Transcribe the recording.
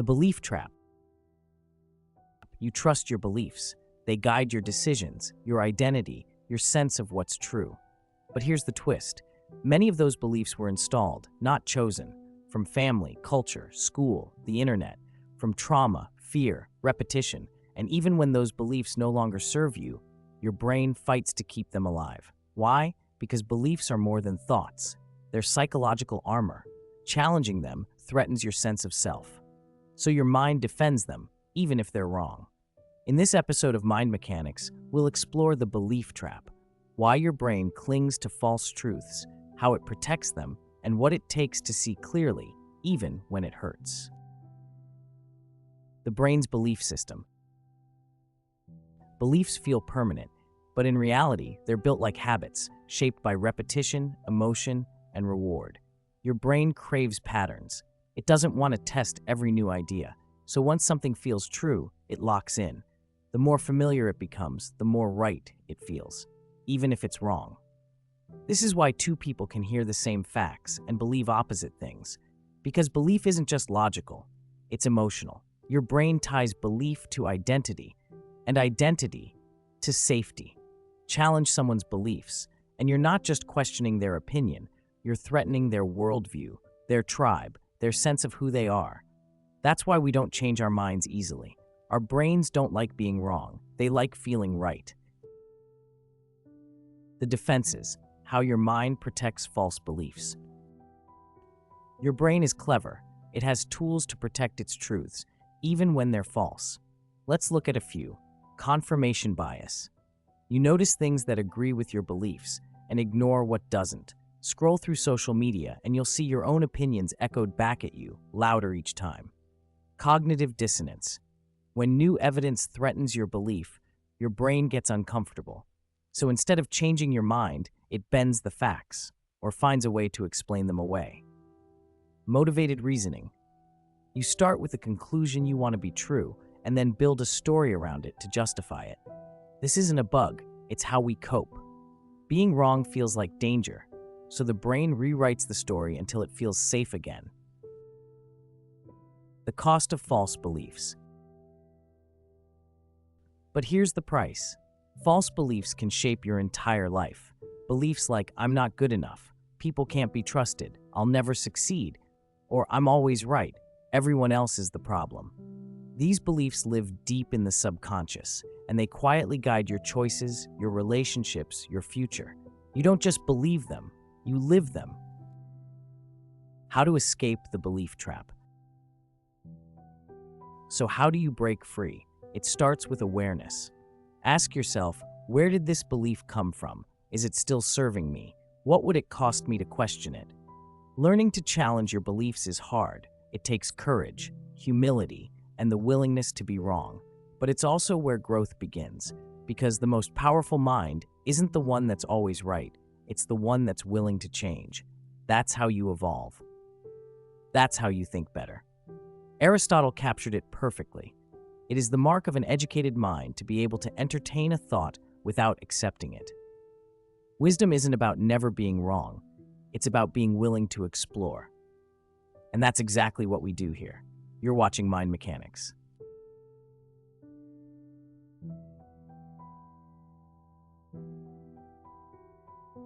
The belief trap. You trust your beliefs. They guide your decisions, your identity, your sense of what's true. But here's the twist. Many of those beliefs were installed, not chosen, from family, culture, school, the internet, from trauma, fear, repetition, and even when those beliefs no longer serve you, your brain fights to keep them alive. Why? Because beliefs are more than thoughts. They're psychological armor. Challenging them threatens your sense of self. So your mind defends them, even if they're wrong. In this episode of Mind Mechanics, we'll explore the belief trap, why your brain clings to false truths, how it protects them, and what it takes to see clearly, even when it hurts. The brain's belief system. Beliefs feel permanent, but in reality, they're built like habits, shaped by repetition, emotion, and reward. Your brain craves patterns. It doesn't want to test every new idea, so once something feels true, it locks in. The more familiar it becomes, the more right it feels, even if it's wrong. This is why two people can hear the same facts and believe opposite things. Because belief isn't just logical, it's emotional. Your brain ties belief to identity, and identity to safety. Challenge someone's beliefs, and you're not just questioning their opinion, you're threatening their worldview, their tribe, their sense of who they are. That's why we don't change our minds easily. Our brains don't like being wrong, they like feeling right. The defenses, how your mind protects false beliefs. Your brain is clever. It has tools to protect its truths, even when they're false. Let's look at a few. Confirmation bias. You notice things that agree with your beliefs and ignore what doesn't. Scroll through social media and you'll see your own opinions echoed back at you, louder each time. Cognitive dissonance. When new evidence threatens your belief, your brain gets uncomfortable. So instead of changing your mind, it bends the facts or finds a way to explain them away. Motivated reasoning. You start with a conclusion you want to be true and then build a story around it to justify it. This isn't a bug, it's how we cope. Being wrong feels like danger, so the brain rewrites the story until it feels safe again. The cost of false beliefs. But here's the price. False beliefs can shape your entire life. Beliefs like, I'm not good enough, people can't be trusted, I'll never succeed, or I'm always right, everyone else is the problem. These beliefs live deep in the subconscious, and they quietly guide your choices, your relationships, your future. You don't just believe them, you live them. How to escape the belief trap. So how do you break free? It starts with awareness. Ask yourself, where did this belief come from? Is it still serving me? What would it cost me to question it? Learning to challenge your beliefs is hard. It takes courage, humility, and the willingness to be wrong. But it's also where growth begins, because the most powerful mind isn't the one that's always right. It's the one that's willing to change. That's how you evolve. That's how you think better. Aristotle captured it perfectly. It is the mark of an educated mind to be able to entertain a thought without accepting it. Wisdom isn't about never being wrong. It's about being willing to explore. And that's exactly what we do here. You're watching Mind Mechanics.